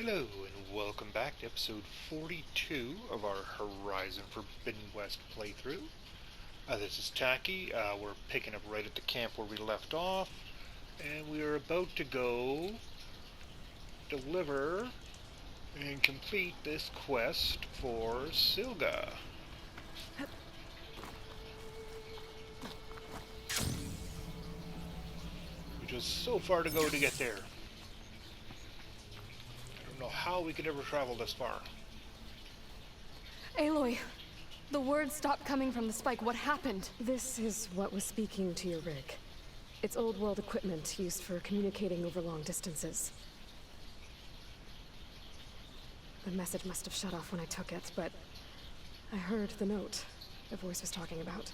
Hello, and welcome back to episode 42 of our Horizon Forbidden West playthrough. This is Tacky. We're picking up right at the camp where we left off, and we are about to go deliver and complete this quest for Silga. Which was so far to go to get there. I don't know how we could ever travel this far. Aloy, the words stopped coming from the spike. What happened? This is what was speaking to your rig. It's old world equipment used for communicating over long distances. The message must have shut off when I took it, but I heard the note the voice was talking about.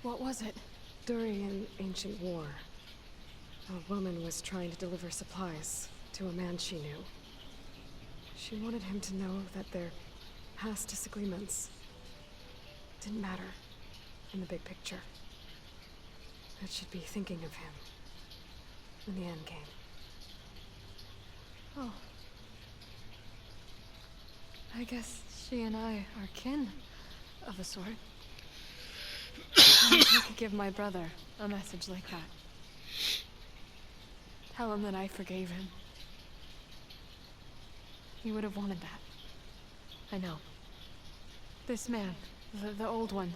What was it? During an ancient war, a woman was trying to deliver supplies to a man she knew. She wanted him to know that their past disagreements didn't matter in the big picture. That she'd be thinking of him when the end came. Oh. I guess she and I are kin, of a sort. I could give my brother a message like that. Tell him that I forgave him. He would have wanted that. I know. This man, the old one,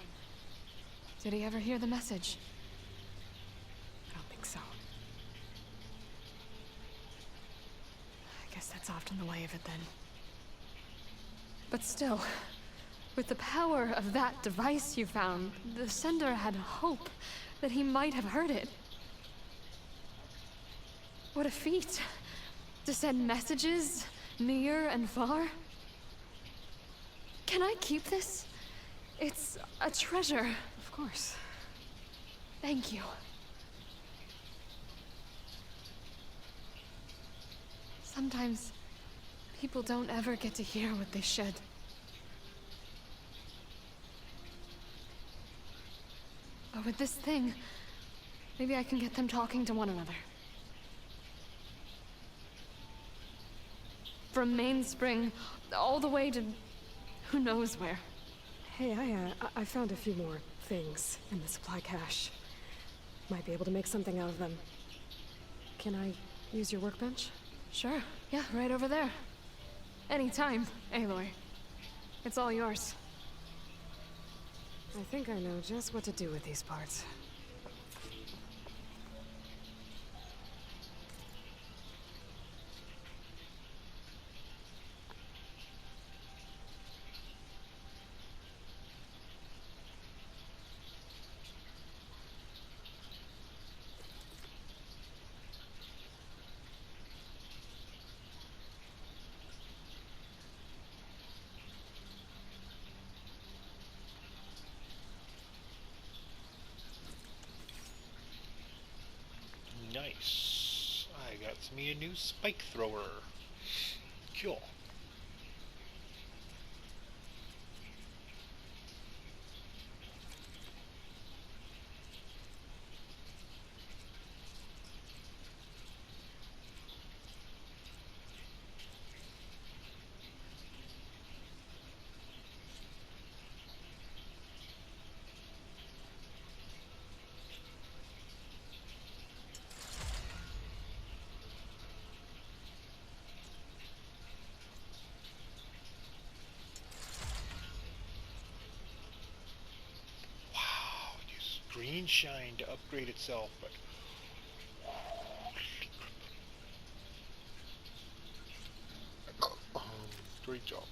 did he ever hear the message? I don't think so. I guess that's often the way of it then. But still, with the power of that device you found, the sender had hope that he might have heard it. What a feat! To send messages near and far. Can I keep this? It's a treasure. Of course. Thank you. Sometimes people don't ever get to hear what they should. But with this thing, maybe I can get them talking to one another. From Mainspring, all the way to who knows where. Hey, I found a few more things in the supply cache. Might be able to make something out of them. Can I use your workbench? Sure, yeah, right over there. Anytime, Aloy. It's all yours. I think I know just what to do with these parts. Nice. I got me a new spike thrower. Cool. Green shine to upgrade itself, but great job.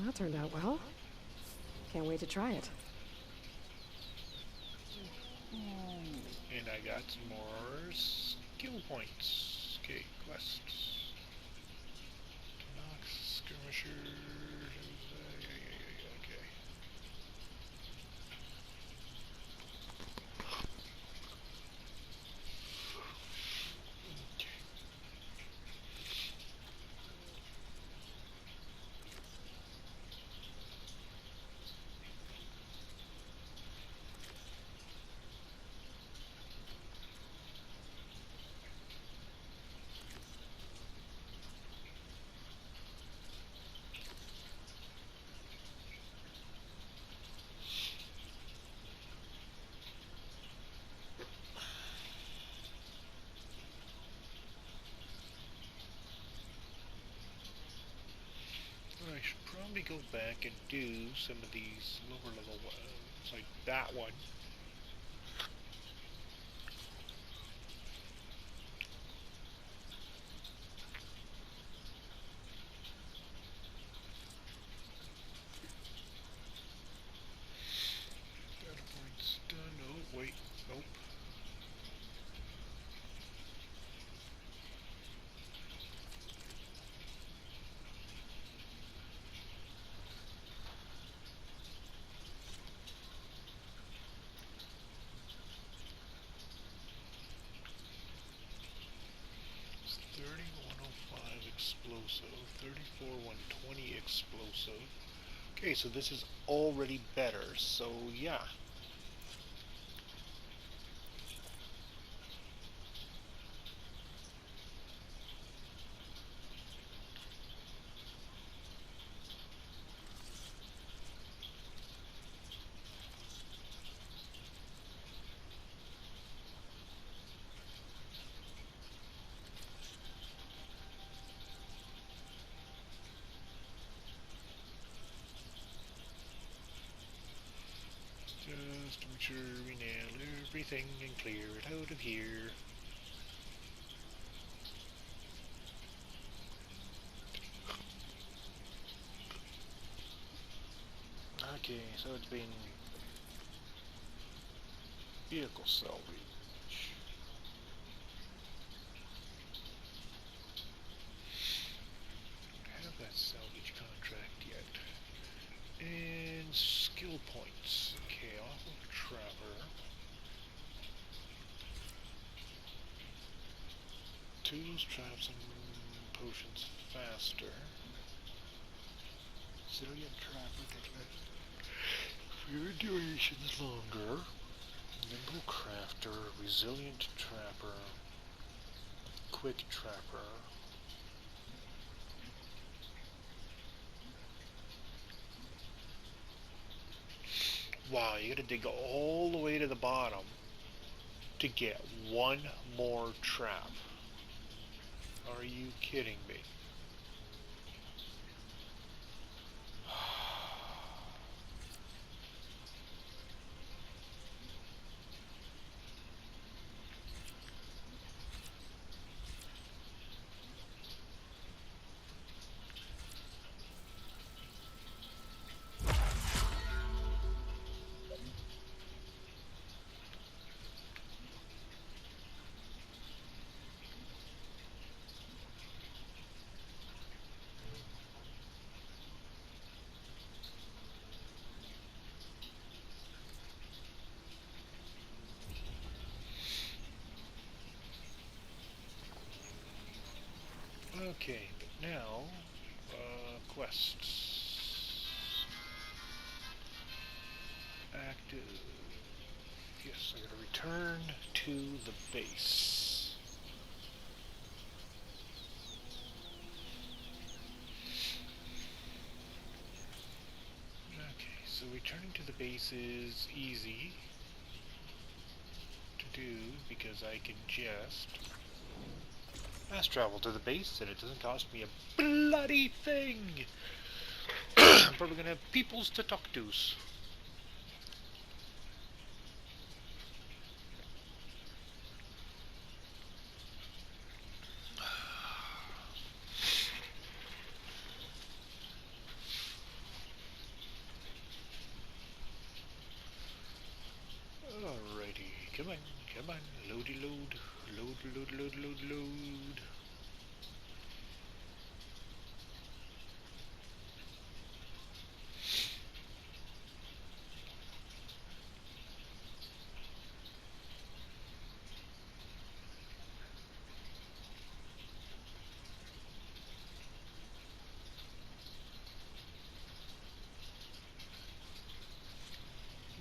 That turned out well. Can't wait to try it. And I got some more skill points. Okay, quests. Nox, skirmishers. Okay. I should probably go back and do some of these lower level ones, like that one. Data points done. Oh, wait. Nope. It's 3105 explosive, 34 120 explosive. Okay, so this is already better, so yeah. Just to make sure we nail everything and clear it out of here. Okay, so it's been vehicle salvage. Don't have that salvage contract yet. And skill points. Okay, off of Trapper. Tools, traps, and potions faster. Resilient Trapper takes fewer durations longer. Nimble Crafter, Resilient Trapper, Quick Trapper. Wow, you gotta dig all the way to the bottom to get one more trap. Are you kidding me? Okay, but now, quests. Active. Yes, I gotta return to the base. Okay, so returning to the base is easy to do because I can just fast travel to the base and it doesn't cost me a bloody thing. I'm probably gonna have peoples to talk to. Come on, come on. Loady load. Load.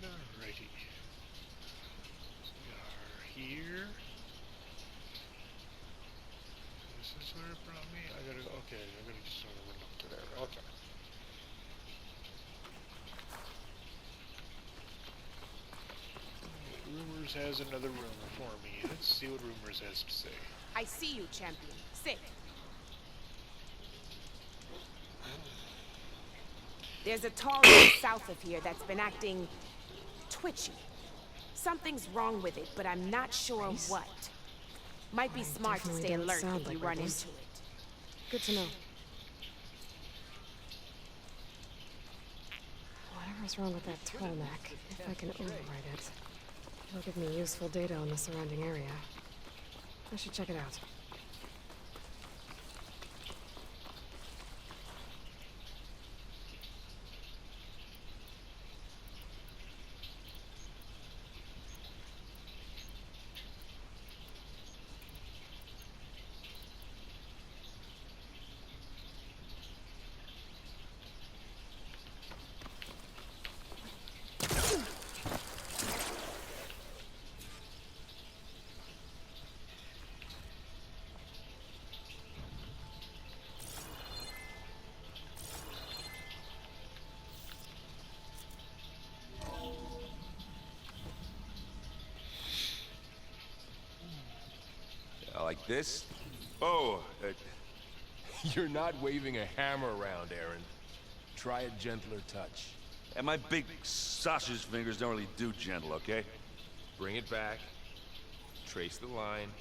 Alrighty. We are here. This is where it brought me. I gotta just sort of run up to there. Okay. Rumors has another rumor for me. Let's see what Rumors has to say. I see you, champion. Sit. There's a tall man south of here that's been acting twitchy. Something's wrong with it, but I'm not sure what. Might be smart to stay alert if you run into it. Good to know. Whatever's wrong with that Tallneck, if I can override it, it'll give me useful data on the surrounding area. I should check it out. Like this? Oh, you're not waving a hammer around, Aaron. Try a gentler touch. And my big sausage fingers don't really do gentle, okay? Bring it back. Trace the line.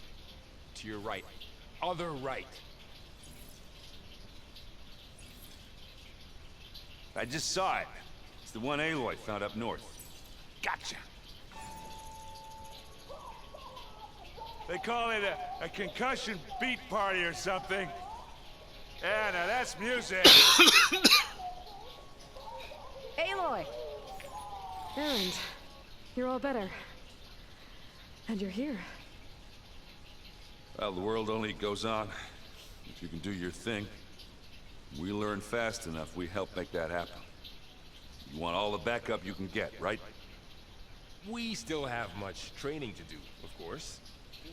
To your right. Other right. I just saw it. It's the one Aloy found up north. Gotcha. They call it a concussion beat party or something. Yeah, now that's music. Aloy! And you're all better. And you're here. Well, the world only goes on if you can do your thing. We learn fast enough, we help make that happen. You want all the backup you can get, right? We still have much training to do, of course.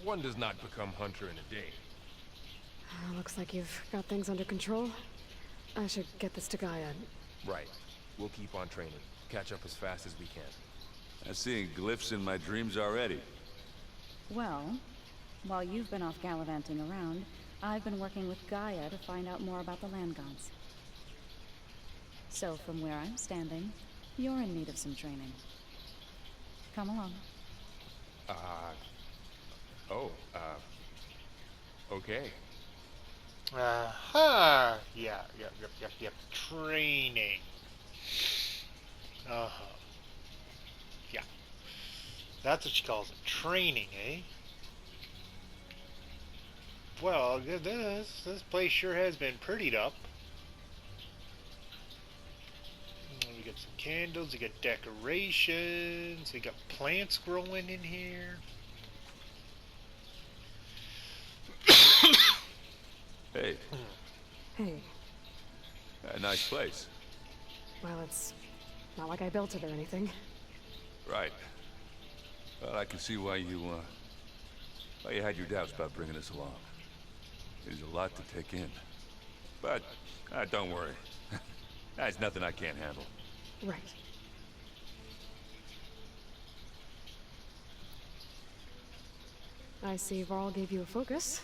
One does not become hunter in a day. Looks like you've got things under control. I should get this to Gaia. Right. We'll keep on training. Catch up as fast as we can. I'm seeing glyphs in my dreams already. Well, while you've been off gallivanting around, I've been working with Gaia to find out more about the land gods. So from where I'm standing, you're in need of some training. Come along. Okay. Yep. Training. Yeah. That's what she calls it. Training, eh? Well, this place sure has been prettied up. We got some candles, we got decorations, we got plants growing in here. Hey. Hey. A nice place. Well, it's not like I built it or anything. Right. Well, I can see why you had your doubts about bringing us along. There's a lot to take in. But, don't worry. That's nothing I can't handle. Right. I see Varl gave you a focus.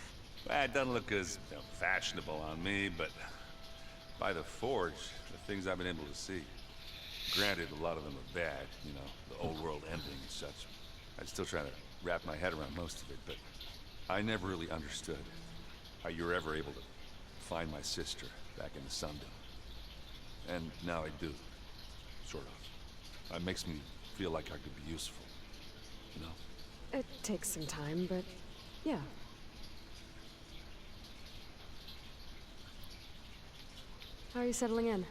Well, it doesn't look as fashionable on me, but by the Forge, the things I've been able to see. Granted, a lot of them are bad, you know, the old world ending and such. I'm still trying to wrap my head around most of it, but I never really understood how you were ever able to find my sister back in the Sundom. And now I do, sort of. It makes me feel like I could be useful, you know? It takes some time, but yeah. How are you settling in?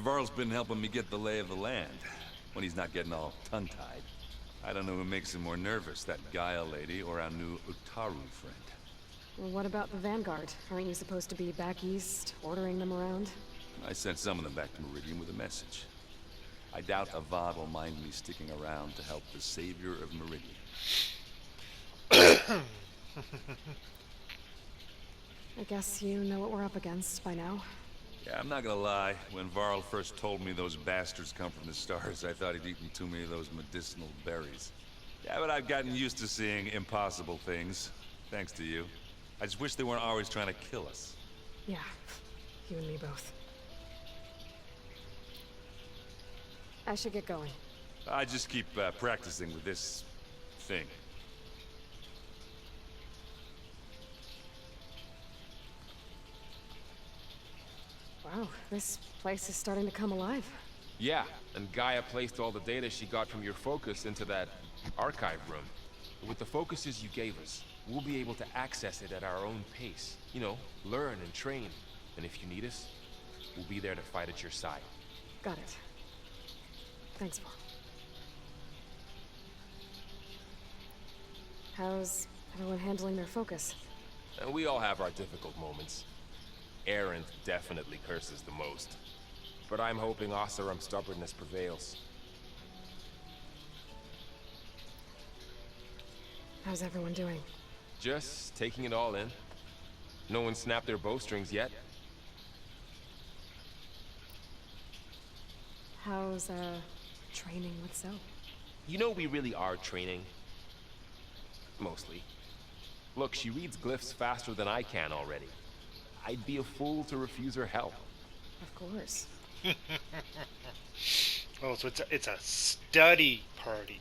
Varl's been helping me get the lay of the land, when he's not getting all tongue-tied. I don't know who makes him more nervous, that Gaia lady or our new Utaru friend. Well, what about the Vanguard? Aren't you supposed to be back east, ordering them around? I sent some of them back to Meridian with a message. I doubt Avad will mind me sticking around to help the savior of Meridian. I guess you know what we're up against by now. Yeah, I'm not gonna lie. When Varl first told me those bastards come from the stars, I thought he'd eaten too many of those medicinal berries. Yeah, but I've gotten used to seeing impossible things, thanks to you. I just wish they weren't always trying to kill us. Yeah, you and me both. I should get going. I just keep practicing with this thing. Wow, this place is starting to come alive. Yeah, and Gaia placed all the data she got from your focus into that archive room. With the focuses you gave us, we'll be able to access it at our own pace. You know, learn and train. And if you need us, we'll be there to fight at your side. Got it. Thanks, Varl. How's everyone handling their focus? And we all have our difficult moments. Aerith definitely curses the most. But I'm hoping Oseram's stubbornness prevails. How's everyone doing? Just taking it all in. No one snapped their bowstrings yet. How's, training with Zoe? You know we really are training. Mostly. Look, she reads glyphs faster than I can already. I'd be a fool to refuse her help. Of course. Oh, so it's a study party.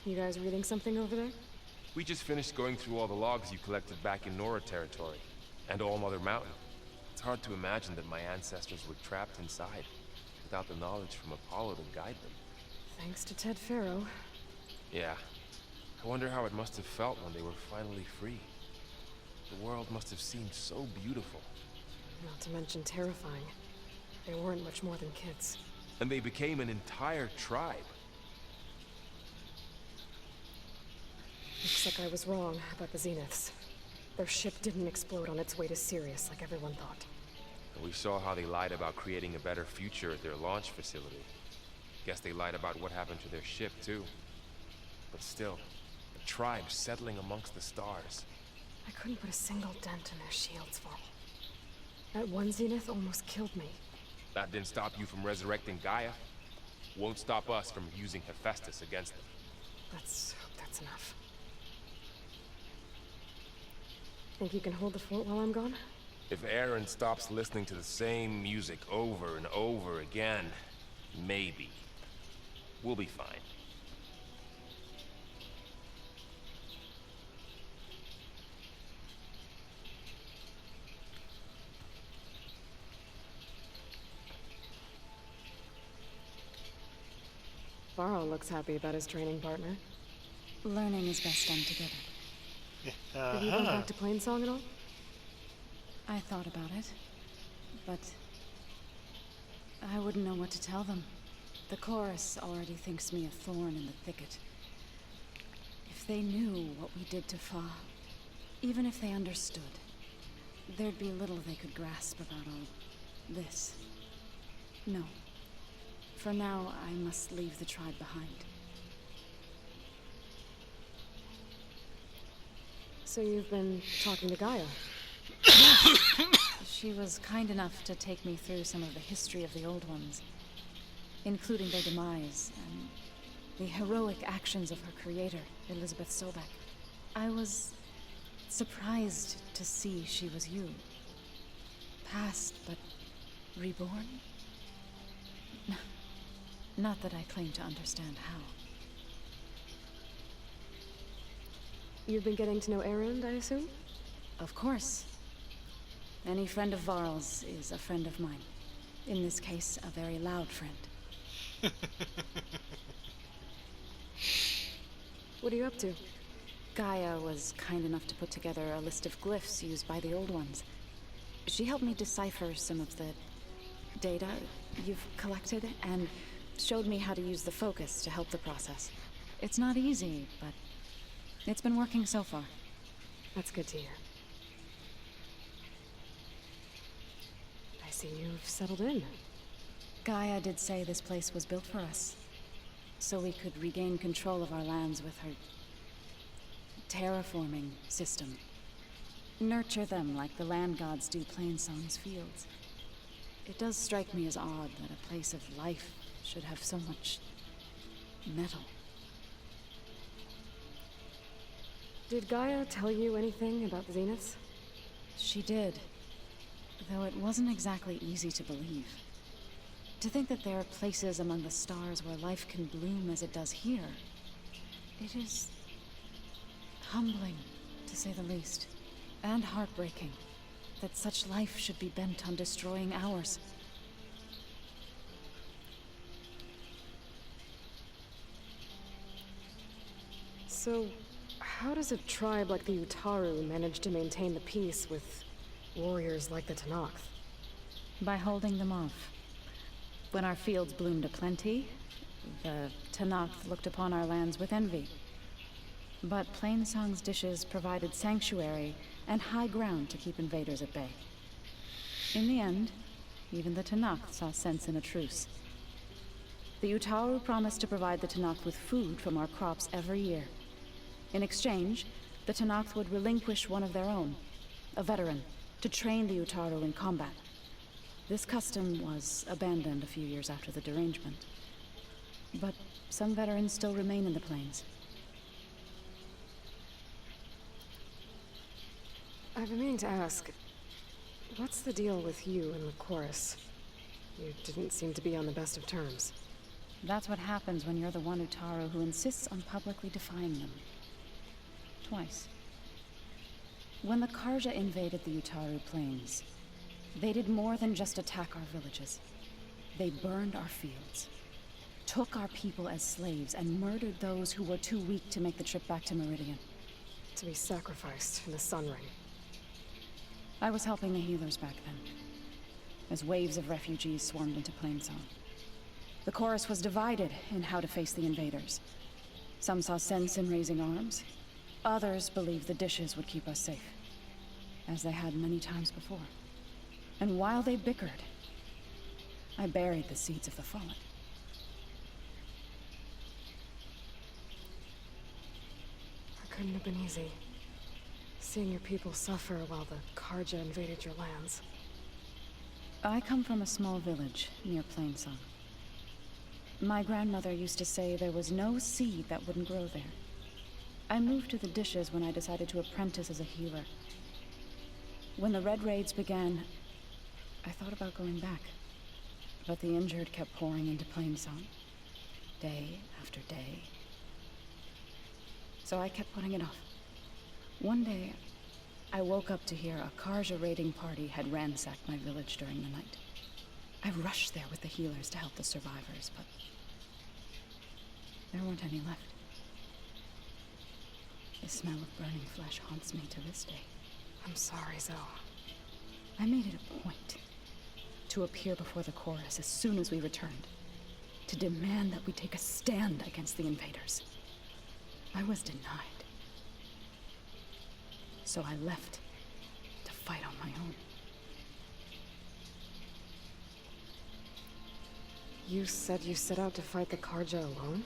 You guys reading something over there? We just finished going through all the logs you collected back in Nora territory, and All Mother Mountain. It's hard to imagine that my ancestors were trapped inside, without the knowledge from Apollo to guide them. Thanks to Ted Faro. Yeah. I wonder how it must have felt when they were finally free. The world must have seemed so beautiful. Not to mention terrifying. They weren't much more than kids. And they became an entire tribe. Looks like I was wrong about the Zeniths. Their ship didn't explode on its way to Sirius like everyone thought. And we saw how they lied about creating a better future at their launch facility. Guess they lied about what happened to their ship, too. But still, the tribe settling amongst the stars. I couldn't put a single dent in their shields, Varl. That one Zenith almost killed me. That didn't stop you from resurrecting Gaia. Won't stop us from using Hephaestus against them. Let's hope that's enough. Think you can hold the fort while I'm gone? If Aaron stops listening to the same music over and over again, maybe. We'll be fine. Varl looks happy about his training partner. Learning is best done together. Have you gone back to Plainsong at all? I thought about it, but I wouldn't know what to tell them. The chorus already thinks me a thorn in the thicket. If they knew what we did to Fa, even if they understood, there'd be little they could grasp about all this. No. For now, I must leave the tribe behind. So you've been talking to Gaia? Yes. She was kind enough to take me through some of the history of the Old Ones, including their demise and the heroic actions of her creator, Elizabeth Sobek. I was surprised to see she was you. Past, but reborn? Not that I claim to understand how. You've been getting to know Erend, I assume? Of course. Any friend of Varl's is a friend of mine. In this case, a very loud friend. What are you up to? Gaia was kind enough to put together a list of glyphs used by the Old Ones. She helped me decipher some of the data you've collected, and showed me how to use the focus to help the process. It's not easy, but it's been working so far. That's good to hear. I see you've settled in. Gaia did say this place was built for us, so we could regain control of our lands with her terraforming system. Nurture them like the land gods do Plainsong's fields. It does strike me as odd that a place of life should have so much metal. Did Gaia tell you anything about the Zeniths? She did, though it wasn't exactly easy to believe. To think that there are places among the stars where life can bloom as it does here, it is humbling, to say the least, and heartbreaking that such life should be bent on destroying ours. So, how does a tribe like the Utaru manage to maintain the peace with warriors like the Tenakth? By holding them off. When our fields bloomed aplenty, the Tenakth looked upon our lands with envy. But Plainsong's dishes provided sanctuary and high ground to keep invaders at bay. In the end, even the Tenakth saw sense in a truce. The Utaru promised to provide the Tenakth with food from our crops every year. In exchange, the Tenakth would relinquish one of their own, a veteran, to train the Utaru in combat. This custom was abandoned a few years after the derangement. But some veterans still remain in the plains. I've been meaning to ask, what's the deal with you and the chorus? You didn't seem to be on the best of terms. That's what happens when you're the one Utaru who insists on publicly defying them. Twice. When the Karja invaded the Utaru plains, they did more than just attack our villages. They burned our fields, took our people as slaves, and murdered those who were too weak to make the trip back to Meridian. To be sacrificed in the Sun Ring. I was helping the healers back then, as waves of refugees swarmed into Plainsong. The chorus was divided in how to face the invaders. Some saw sense in raising arms. Others believed the dishes would keep us safe, as they had many times before. And while they bickered, I buried the seeds of the fallen. It couldn't have been easy. Seeing your people suffer while the Karja invaded your lands. I come from a small village near Plainsong. My grandmother used to say there was no seed that wouldn't grow there. I moved to the dishes when I decided to apprentice as a healer. When the Red Raids began, I thought about going back. But the injured kept pouring into Plainsong, day after day. So I kept putting it off. One day, I woke up to hear a Karja raiding party had ransacked my village during the night. I rushed there with the healers to help the survivors, but there weren't any left. The smell of burning flesh haunts me to this day. I'm sorry, Zoe. I made it a point to appear before the chorus as soon as we returned, to demand that we take a stand against the invaders. I was denied. So I left to fight on my own. You said you set out to fight the Karja alone?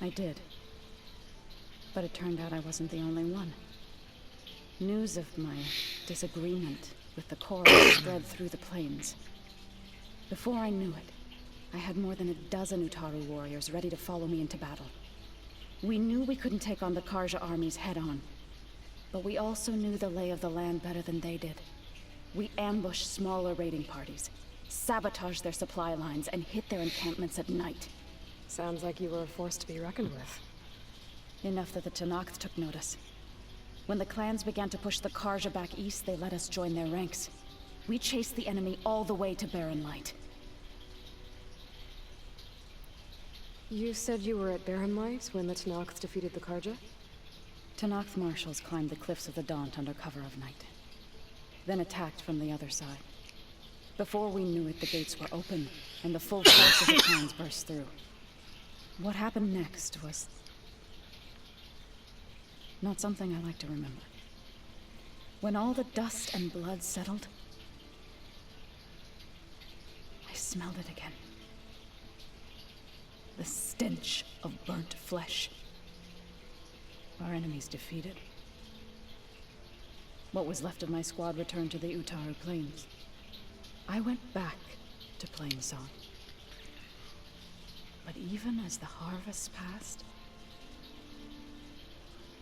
I did. But it turned out I wasn't the only one. News of my disagreement with the chorus spread through the plains. Before I knew it, I had more than a dozen Utaru warriors ready to follow me into battle. We knew we couldn't take on the Karja armies head-on, but we also knew the lay of the land better than they did. We ambushed smaller raiding parties, sabotaged their supply lines, and hit their encampments at night. Sounds like you were a force to be reckoned with. Enough that the Tenakth took notice. When the clans began to push the Karja back east, they let us join their ranks. We chased the enemy all the way to Barren Light. You said you were at Barren Light when the Tenakth defeated the Karja? Tenakth marshals climbed the cliffs of the Daunt under cover of night, then attacked from the other side. Before we knew it, the gates were open, and the full force of the clans burst through. What happened next was not something I like to remember. When all the dust and blood settled, I smelled it again. The stench of burnt flesh. Our enemies defeated. What was left of my squad returned to the Utaru Plains. I went back to Plainsong. But even as the harvest passed,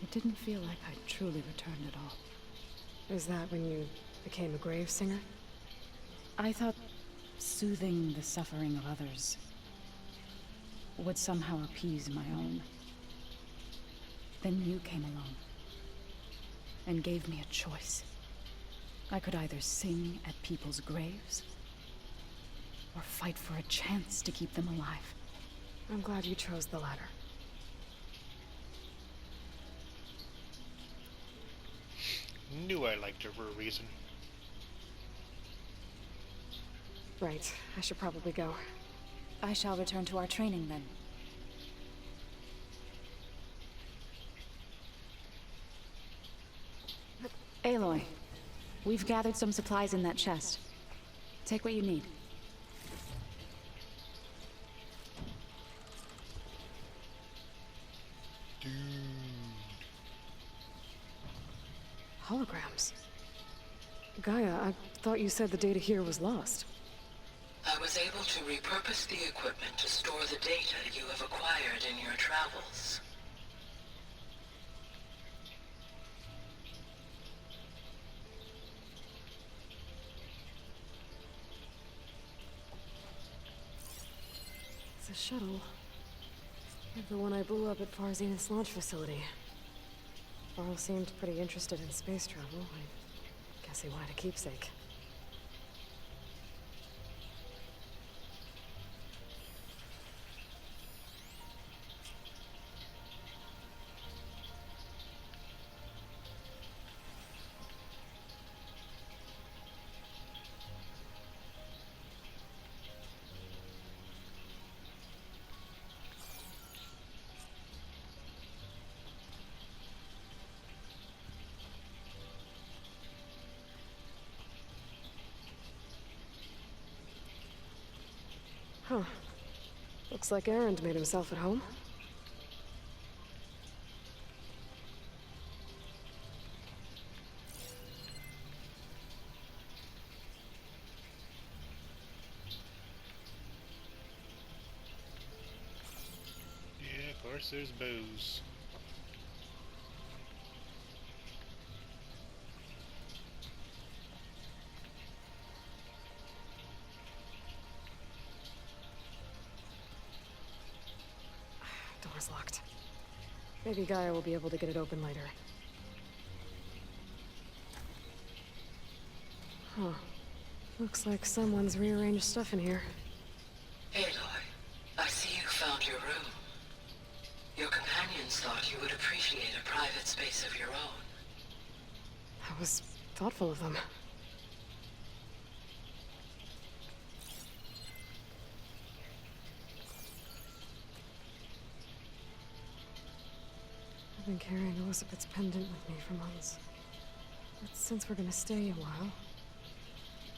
it didn't feel like I'd truly returned at all. Is that when you became a grave singer? I thought soothing the suffering of others would somehow appease my own. Then you came along and gave me a choice. I could either sing at people's graves or fight for a chance to keep them alive. I'm glad you chose the latter. Knew I liked her for a reason. Right, I should probably go. I shall return to our training then. Aloy, we've gathered some supplies in that chest. Take what you need. Dude. Holograms. Gaia, I thought you said the data here was lost. I was able to repurpose the equipment to store the data you have acquired in your travels. It's a shuttle. Like the one I blew up at Farzenith's launch facility. Varl seemed pretty interested in space travel. I guess he wanted a keepsake. Huh. Looks like Erend made himself at home. Yeah, of course there's booze. Door's locked. Maybe Gaia will be able to get it open later. Huh. Looks like someone's rearranged stuff in here. Aloy, I see you found your room. Your companions thought you would appreciate a private space of your own. That was thoughtful of them. I've been carrying Elizabeth's pendant with me for months. But since we're gonna stay a while,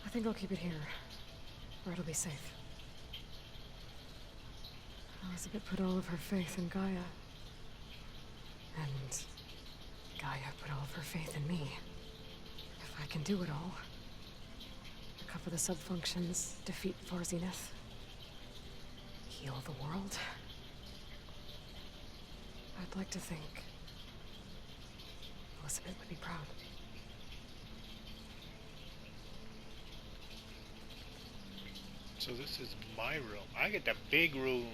I think I'll keep it here, where it'll be safe. Elizabeth put all of her faith in Gaia. And Gaia put all of her faith in me. If I can do it all, recover the subfunctions, defeat Farzenith, heal the world, I'd like to think Elizabeth would be proud. So this is my room. I get the big room.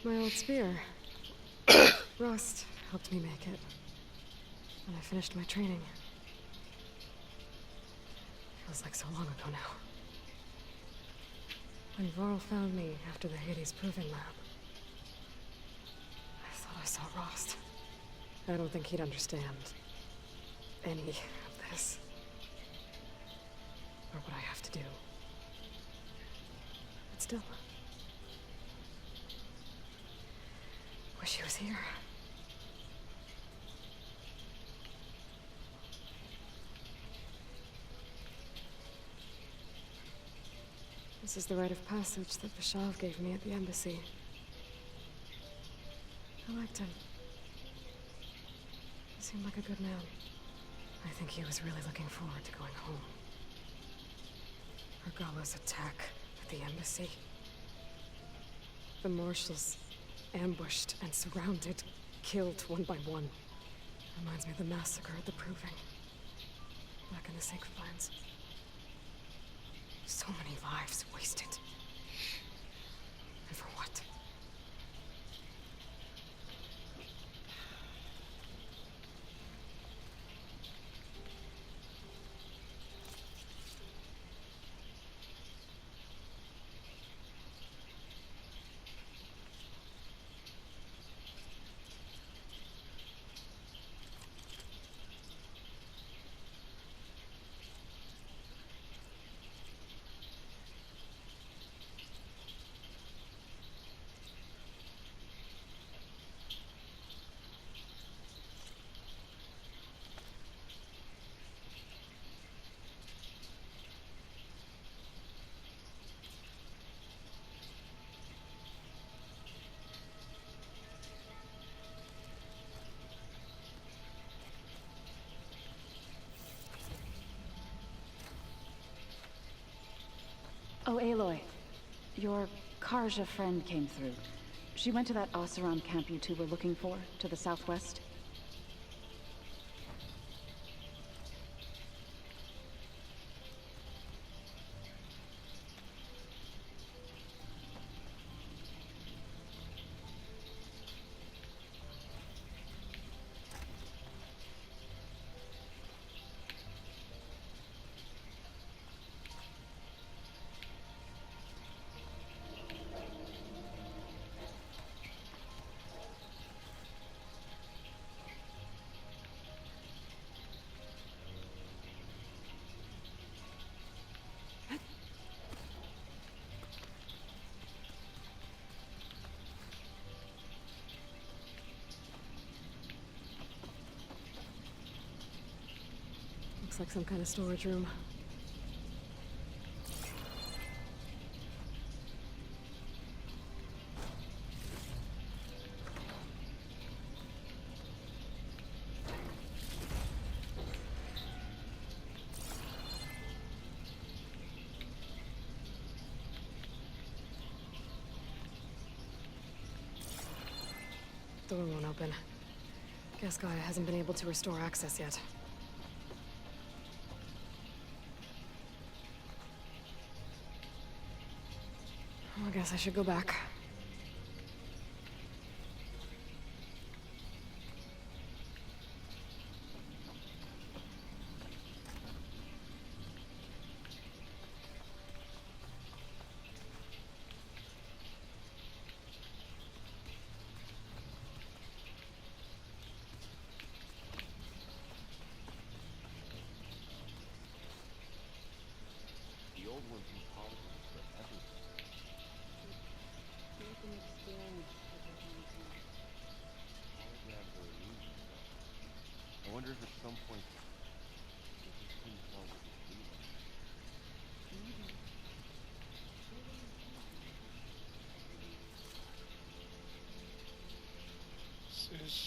My old spear. Rust helped me make it. When I finished my training. Feels like so long ago now. When Varl found me after the Hades Proving Lab, I thought I saw Rost. I don't think he'd understand any of this. Or what I have to do. But still. Wish he was here. This is the rite of passage that Vashav gave me at the embassy. I liked him. He seemed like a good man. I think he was really looking forward to going home. Argala's attack at the embassy. The marshals ambushed and surrounded, killed one by one. Reminds me of the massacre at the Proving. Back in the Sacred Lands. So many lives wasted. And for what? Oh, Aloy. Your Karja friend came through. She went to that Oseram camp you two were looking for, to the southwest. Looks like some kind of storage room. Door won't open. Guess Gaia hasn't been able to restore access yet. I guess I should go back. The old ones use polygons for everything. Holograms are illusions, though. I wonder if at some point this can tell what it's doing. This is...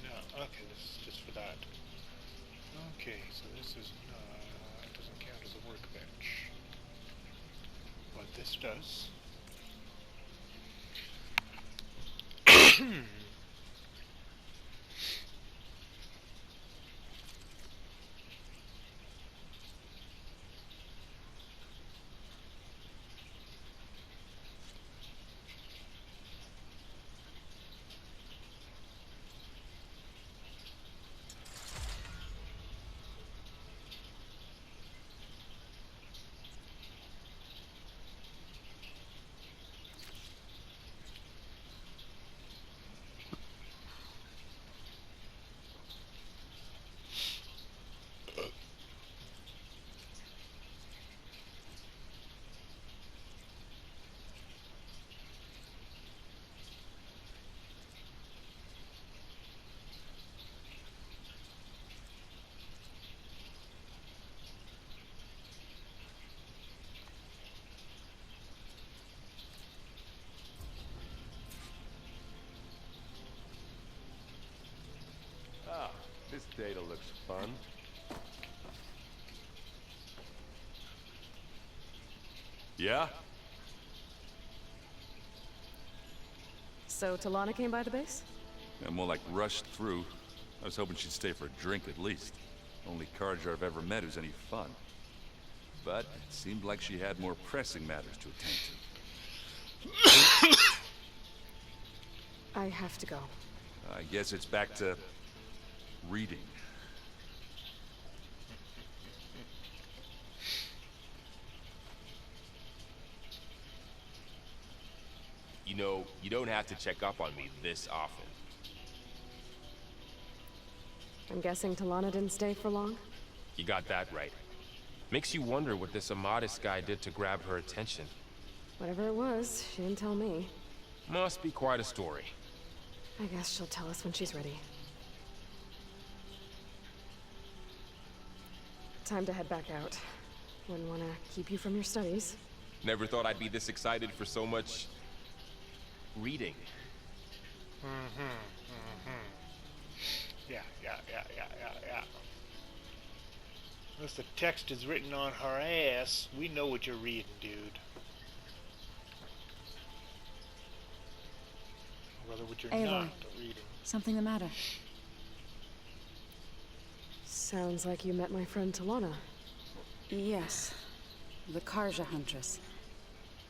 no, okay, this is just for that. Okay, so this is not... it doesn't count as a workbench. But this does. data looks fun. Yeah? So Talana came by the base? Yeah, more like rushed through. I was hoping she'd stay for a drink at least. Only Carja I've ever met who's any fun. But it seemed like she had more pressing matters to attend to. I have to go. I guess it's back to reading. You know, you don't have to check up on me this often. I'm guessing Talana didn't stay for long? You got that right. Makes you wonder what this Amadis guy did to grab her attention. Whatever it was, she didn't tell me. Must be quite a story. I guess she'll tell us when she's ready. Time to head back out. Wouldn't want to keep you from your studies. Never thought I'd be this excited for so much reading. Yeah. Unless the text is written on her ass, we know what you're reading, dude. Or rather, what you're Aloy, not reading. something the matter? Sounds like you met my friend Talana. Yes. The Carja Huntress.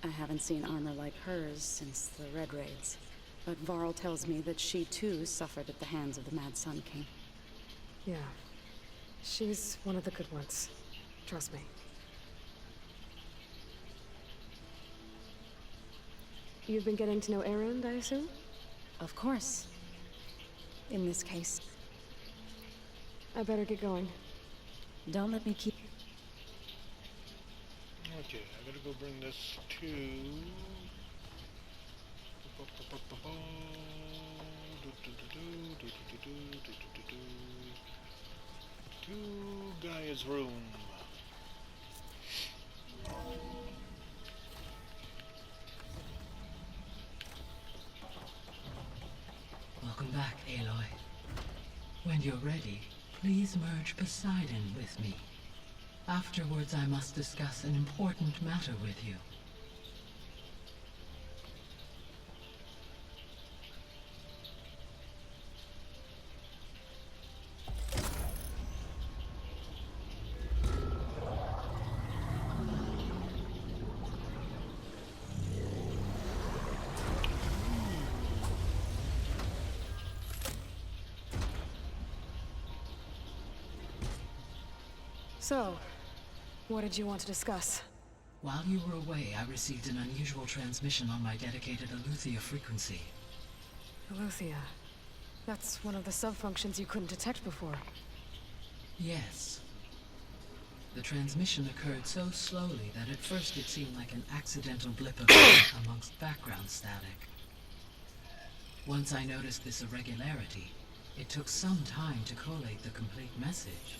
I haven't seen armor like hers since the Red Raids. But Varl tells me that she too suffered at the hands of the Mad Sun King. Yeah. She's one of the good ones. Trust me. You've been getting to know Erend, I assume? Of course. In this case. I better get going. Don't let me keep... Okay, I gotta go bring this to... to Gaia's room. Welcome back, Aloy. When you're ready, please merge Poseidon with me. Afterwards, I must discuss an important matter with you. So, what did you want to discuss? While you were away, I received an unusual transmission on my dedicated Aletheia frequency. Aletheia. That's one of the sub-functions you couldn't detect before. Yes. The transmission occurred so slowly that at first it seemed like an accidental blip of light amongst background static. Once I noticed this irregularity, it took some time to collate the complete message.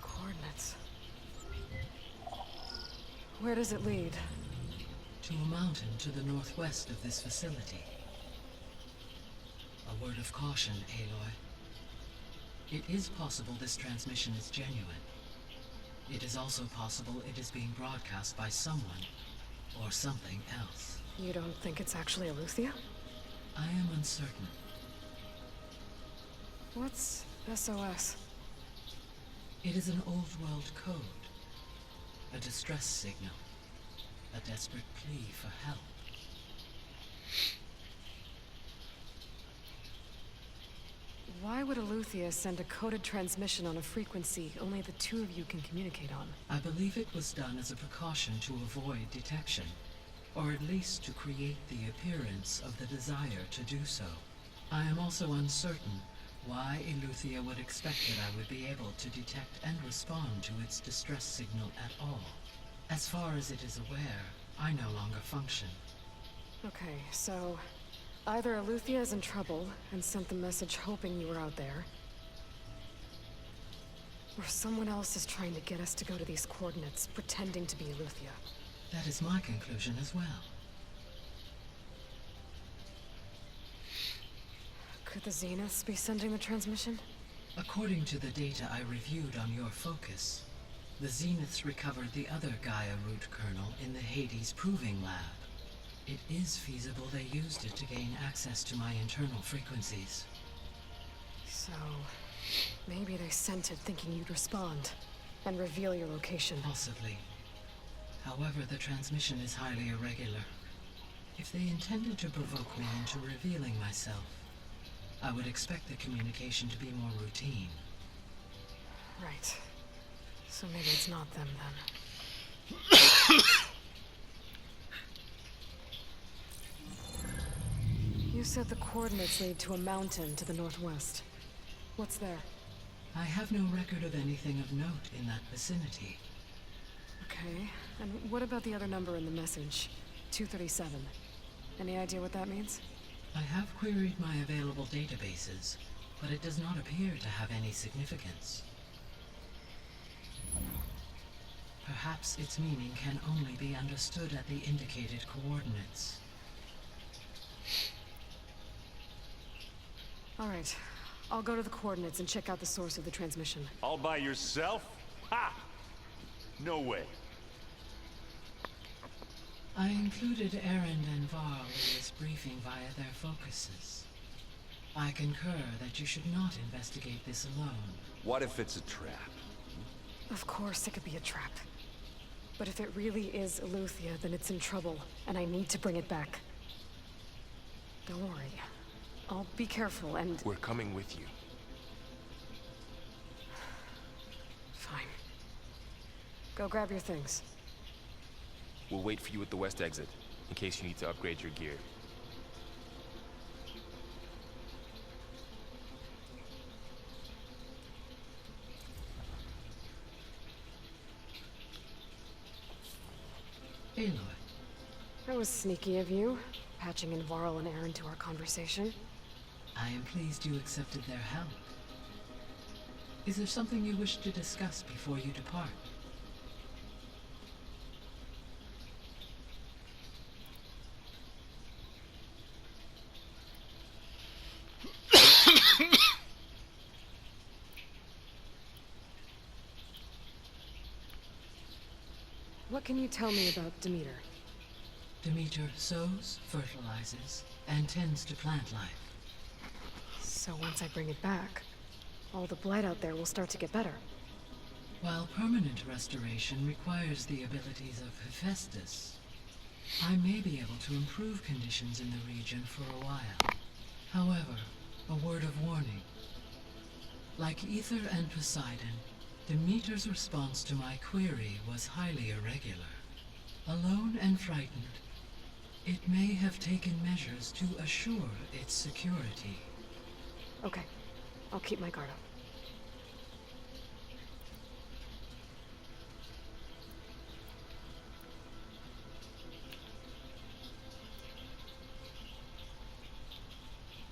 Coordinates. Where does it lead? To a mountain to the northwest of this facility. A word of caution, Aloy. It is possible this transmission is genuine. It is also possible it is being broadcast by someone or something else. You don't think it's actually Aletheia? I am uncertain. What's SOS? It is an old world code. A distress signal. A desperate plea for help. Why would Aletheia send a coded transmission on a frequency only the two of you can communicate on? I believe it was done as a precaution to avoid detection, or at least to create the appearance of the desire to do so. I am also uncertain why Aletheia would expect that I would be able to detect and respond to its distress signal at all. As far as it is aware, I no longer function. Okay, so either Aletheia is in trouble and sent the message hoping you were out there, or someone else is trying to get us to go to these coordinates, pretending to be Aletheia. That is my conclusion as well. Could the Zeniths be sending the transmission? According to the data I reviewed on your focus, the Zeniths recovered the other Gaia root kernel in the Hades Proving Lab. It is feasible they used it to gain access to my internal frequencies. So, maybe they sent it thinking you'd respond and reveal your location. Possibly. However, the transmission is highly irregular. If they intended to provoke me into revealing myself, I would expect the communication to be more routine. Right. So maybe it's not them then. You said the coordinates lead to a mountain to the northwest. What's there? I have no record of anything of note in that vicinity. Okay. And what about the other number in the message? 237. Any idea what that means? I have queried my available databases, but it does not appear to have any significance. Perhaps its meaning can only be understood at the indicated coordinates. All right. I'll go to the coordinates and check out the source of the transmission. All by yourself? Ha! No way. I included Erend and Varl in this briefing via their focuses. I concur that you should not investigate this alone. What if it's a trap? Of course it could be a trap. But if it really is Eleuthia, then it's in trouble, and I need to bring it back. Don't worry. I'll be careful and... We're coming with you. Fine. Go grab your things. We'll wait for you at the west exit, in case you need to upgrade your gear. Aloy. That was sneaky of you, patching in Varl and Erend to our conversation. I am pleased you accepted their help. Is there something you wish to discuss before you depart? What can you tell me about Demeter? Demeter sows, fertilizes, and tends to plant life. So once I bring it back, all the blight out there will start to get better. While permanent restoration requires the abilities of Hephaestus, I may be able to improve conditions in the region for a while. However, a word of warning. Like Ether and Poseidon, Demeter's response to my query was highly irregular. Alone and frightened, it may have taken measures to assure its security. Okay. I'll keep my guard up.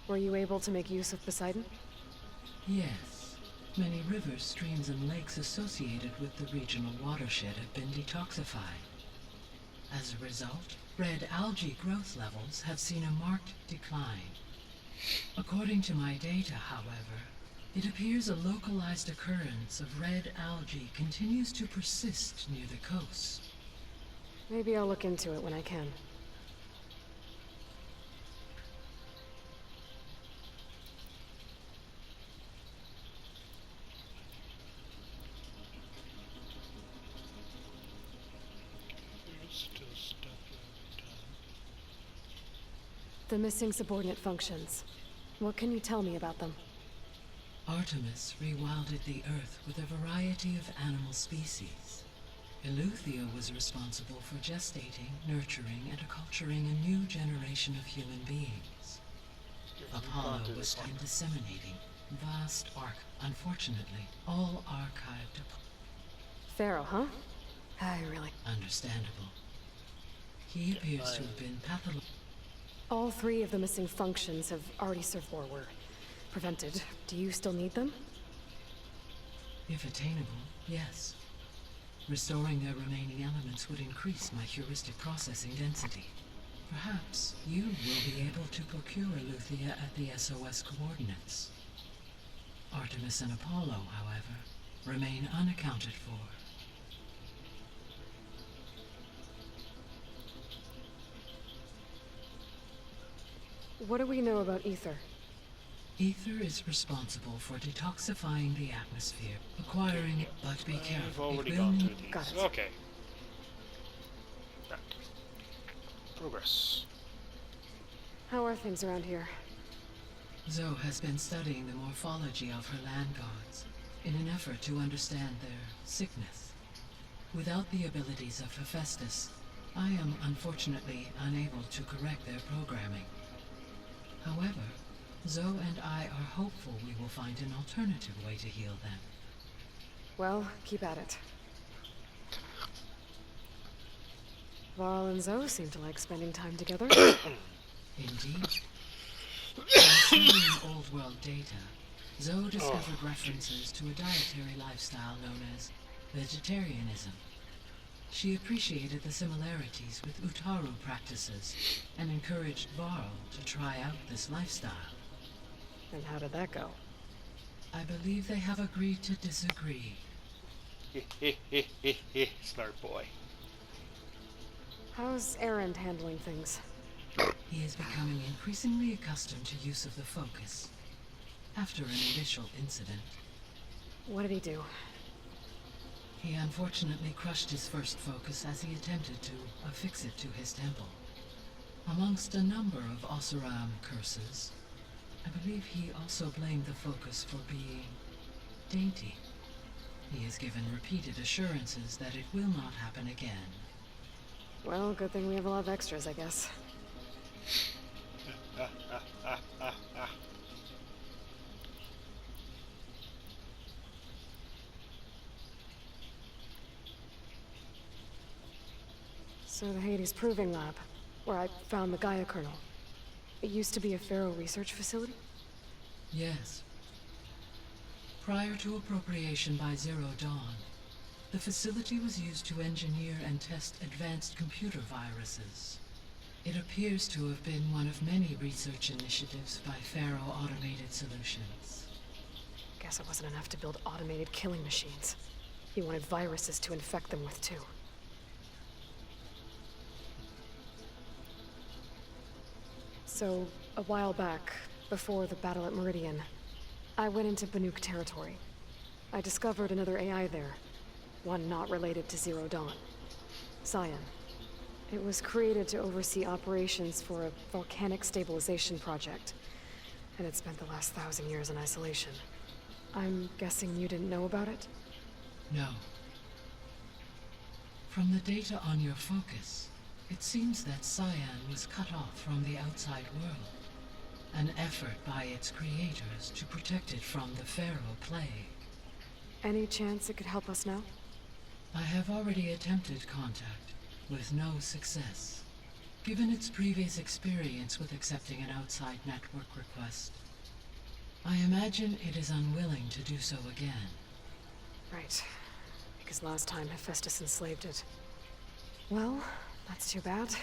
Were you able to make use of Poseidon? Yes. Many rivers, streams, and lakes associated with the regional watershed have been detoxified. As a result, red algae growth levels have seen a marked decline. According to my data, however, it appears a localized occurrence of red algae continues to persist near the coast. Maybe I'll look into it when I can. Still stuff left. The missing subordinate functions. What can you tell me about them? Artemis rewilded the Earth with a variety of animal species. Eleuthia was responsible for gestating, nurturing, and acculturating a new generation of human beings. Apollo was time disseminating. Vast arc, unfortunately, all archived. Pharaoh, huh? I really... Understandable. He appears to have been pathological. All three of the missing functions have already served or were prevented. Do you still need them? If attainable, yes. Restoring their remaining elements would increase my heuristic processing density. Perhaps you will be able to procure Eleuthia at the SOS coordinates. Artemis and Apollo, however, remain unaccounted for. What do we know about Ether? Ether is responsible for detoxifying the atmosphere, acquiring it, but be I've careful. already It gone will through need... these. Got it. Okay. Right. Progress. How are things around here? Zoe has been studying the morphology of her land gods in an effort to understand their sickness. Without the abilities of Hephaestus, I am unfortunately unable to correct their programming. However, Zoe and I are hopeful we will find an alternative way to heal them. Well, keep at it. Varl and Zoe seem to like spending time together. Indeed. By studying old world data, Zoe discovered references to a dietary lifestyle known as vegetarianism. She appreciated the similarities with Utaru practices and encouraged Varl to try out this lifestyle. And how did that go? I believe they have agreed to disagree. Smart boy. How's Erend handling things? He is becoming increasingly accustomed to use of the focus. After an initial incident, What did he do? he unfortunately crushed his first focus as he attempted to affix it to his temple. Amongst a number of Oseram curses, I believe he also blamed the focus for being dainty. He has given repeated assurances that it will not happen again. Well, good thing we have a lot of extras, I guess. So the Hades Proving Lab, where I found the Gaia kernel. It used to be a Pharaoh research facility? Yes. Prior to appropriation by Zero Dawn, the facility was used to engineer and test advanced computer viruses. It appears to have been one of many research initiatives by Pharaoh Automated Solutions. Guess it wasn't enough to build automated killing machines. He wanted viruses to infect them with, too. So, a while back, before the battle at Meridian, I went into Banuk territory. I discovered another AI there, one not related to Zero Dawn. Cyan. It was created to oversee operations for a volcanic stabilization project, and it spent the last 1,000 years in isolation. I'm guessing you didn't know about it? No. From the data on your focus, it seems that Cyan was cut off from the outside world. An effort by its creators to protect it from the Pharaoh plague. Any chance it could help us now? I have already attempted contact, with no success. Given its previous experience with accepting an outside network request, I imagine it is unwilling to do so again. Right. Because last time Hephaestus enslaved it. Well, that's too bad.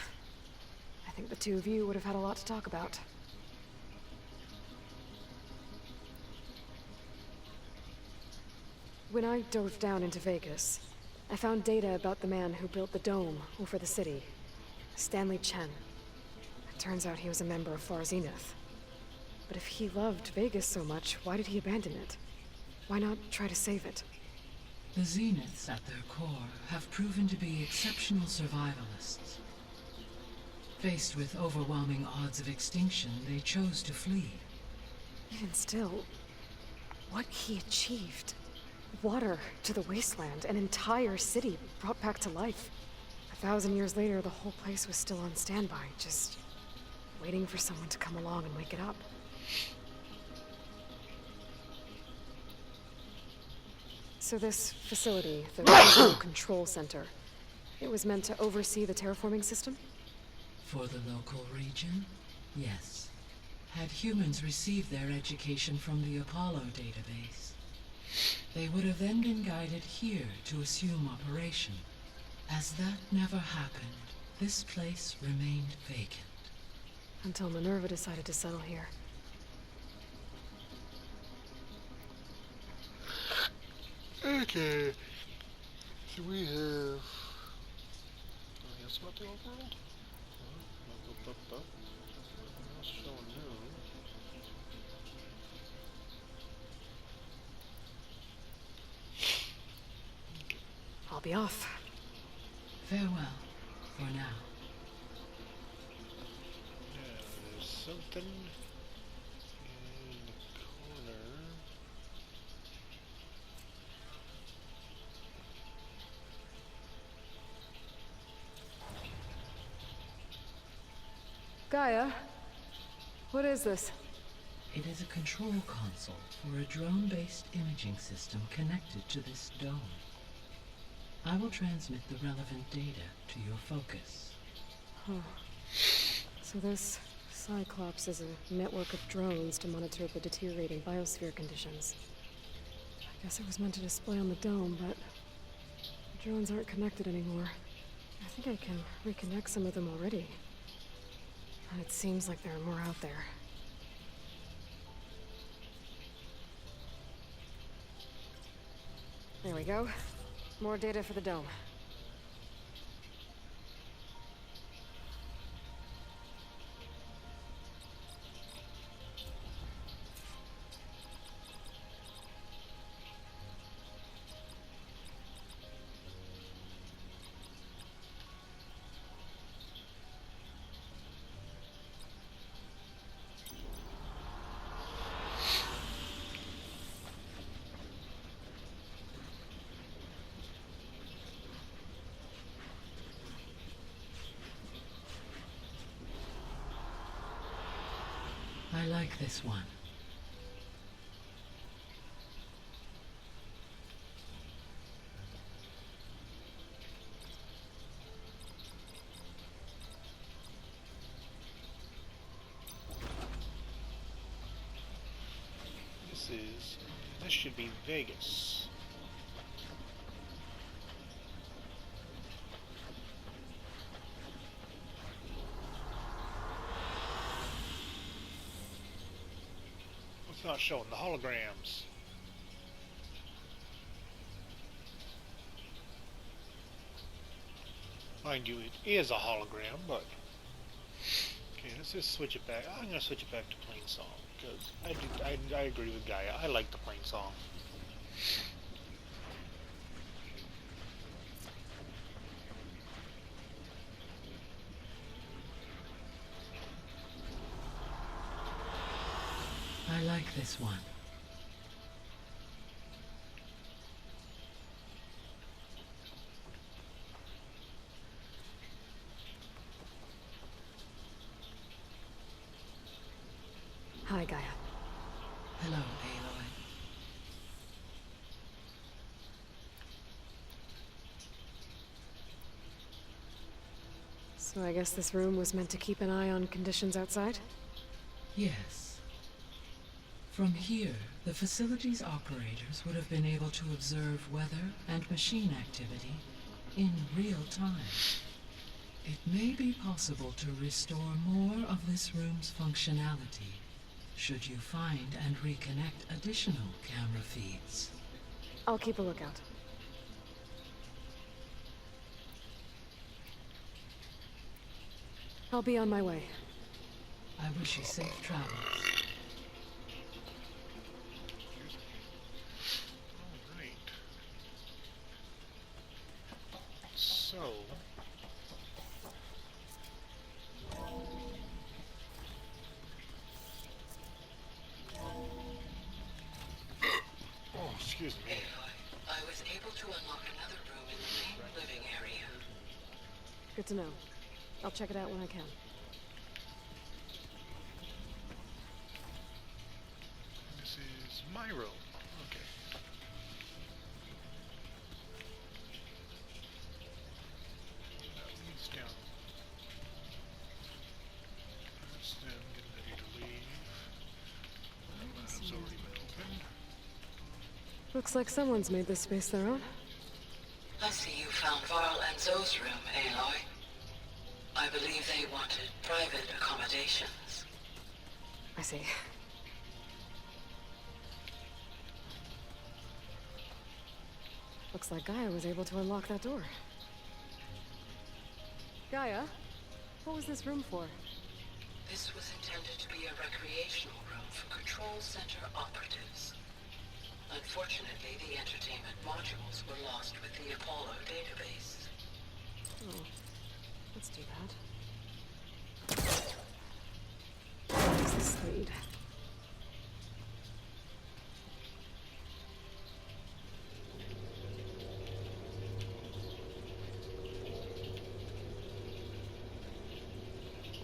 I think the two of you would have had a lot to talk about. When I dove down into Vegas, I found data about the man who built the dome over the city, Stanley Chen. It turns out he was a member of Far Zenith. But if he loved Vegas so much, why did he abandon it? Why not try to save it? The Zeniths at their core have proven to be exceptional survivalists. Faced with overwhelming odds of extinction, they chose to flee. Even still, what he achieved. Water to the wasteland, an entire city brought back to life. 1,000 years later, the whole place was still on standby, just waiting for someone to come along and wake it up. So this facility, the Regional Control Center, it was meant to oversee the terraforming system? For the local region, yes. Had humans received their education from the Apollo database, they would have then been guided here to assume operation. As that never happened, This place remained vacant. Until Minerva decided to settle here. Okay. So we have... anything else about the overworld? Nothing else showing new. I'll be off. Farewell, for now. Yeah, there's something in the corner. Gaia, what is this? It is a control console for a drone-based imaging system connected to this dome. I will transmit the relevant data to your focus. Huh. So this Cyclops is a network of drones to monitor the deteriorating biosphere conditions. I guess it was meant to display on the dome, but the drones aren't connected anymore. I think I can reconnect some of them already. And it seems like there are more out there. There we go. More data for the dome. I like this one. This should be Vegas. It's not showing the holograms. Mind you, it is a hologram, but okay, let's just switch it back. I'm gonna switch it back to plain song because I agree with Gaia. I like the plain song. I like this one. Hi, Gaia. Hello, Aloy. So I guess this room was meant to keep an eye on conditions outside? Yes. From here, the facility's operators would have been able to observe weather and machine activity in real time. It may be possible to restore more of this room's functionality, should you find and reconnect additional camera feeds. I'll keep a lookout. I'll be on my way. I wish you safe travels. Alright. So... oh, excuse me. Aloy, I was able to unlock another room in the main living area. Good to know. I'll check it out when I can. This is my room. Okay. That leads down. That's them getting ready to leave. The lab's already been opened. Looks like someone's made this space their own. I see you found Varl and Zoe's room, Aloy. I believe they wanted private accommodations. I see. Looks like Gaia was able to unlock that door. Gaia, what was this room for? This was intended to be a recreational room for Control Center operatives. Unfortunately, the entertainment modules were lost with the Apollo database. Oh, let's do that. What's this lead?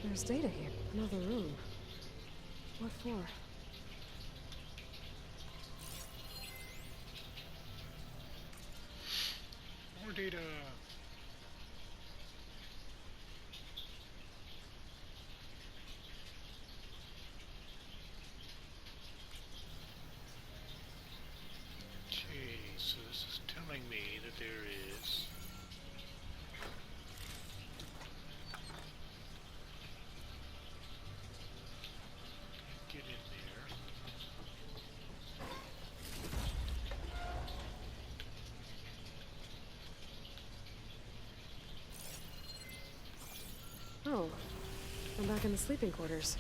There's data here. Another room. What for? More data. Okay, so this is telling me that there is get in there. Oh, I'm back in the sleeping quarters.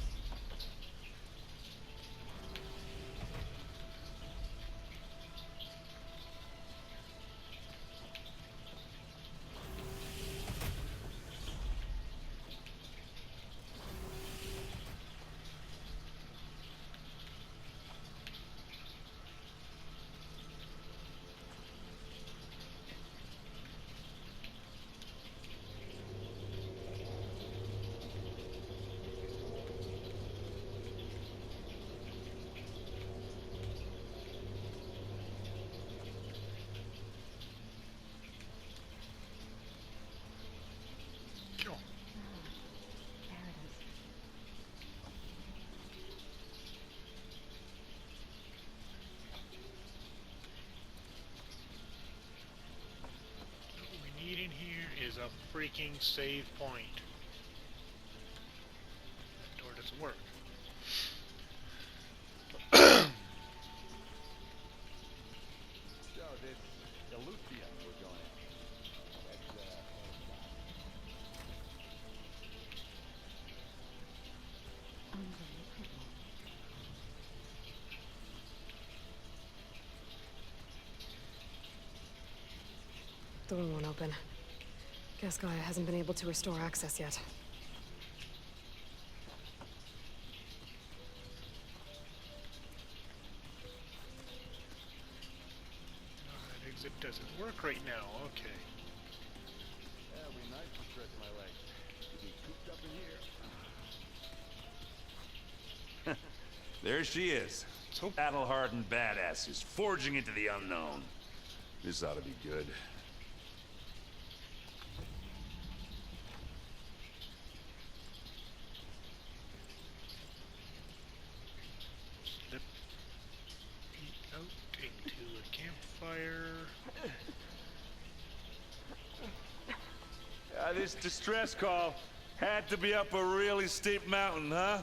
Cool. There it is. What we need in here is a freaking save point. That door doesn't work. So this Eleuthia we're going at. That's, Door won't open. Guess Gaia hasn't been able to restore access yet. That exit doesn't work right now. Okay. That'll be nice to stretch my legs. To be cooped up in here. There she is. So Battle-hardened badass who's forging into the unknown. This ought to be good. slip feet out into a campfire. This distress call had to be up a really steep mountain, huh?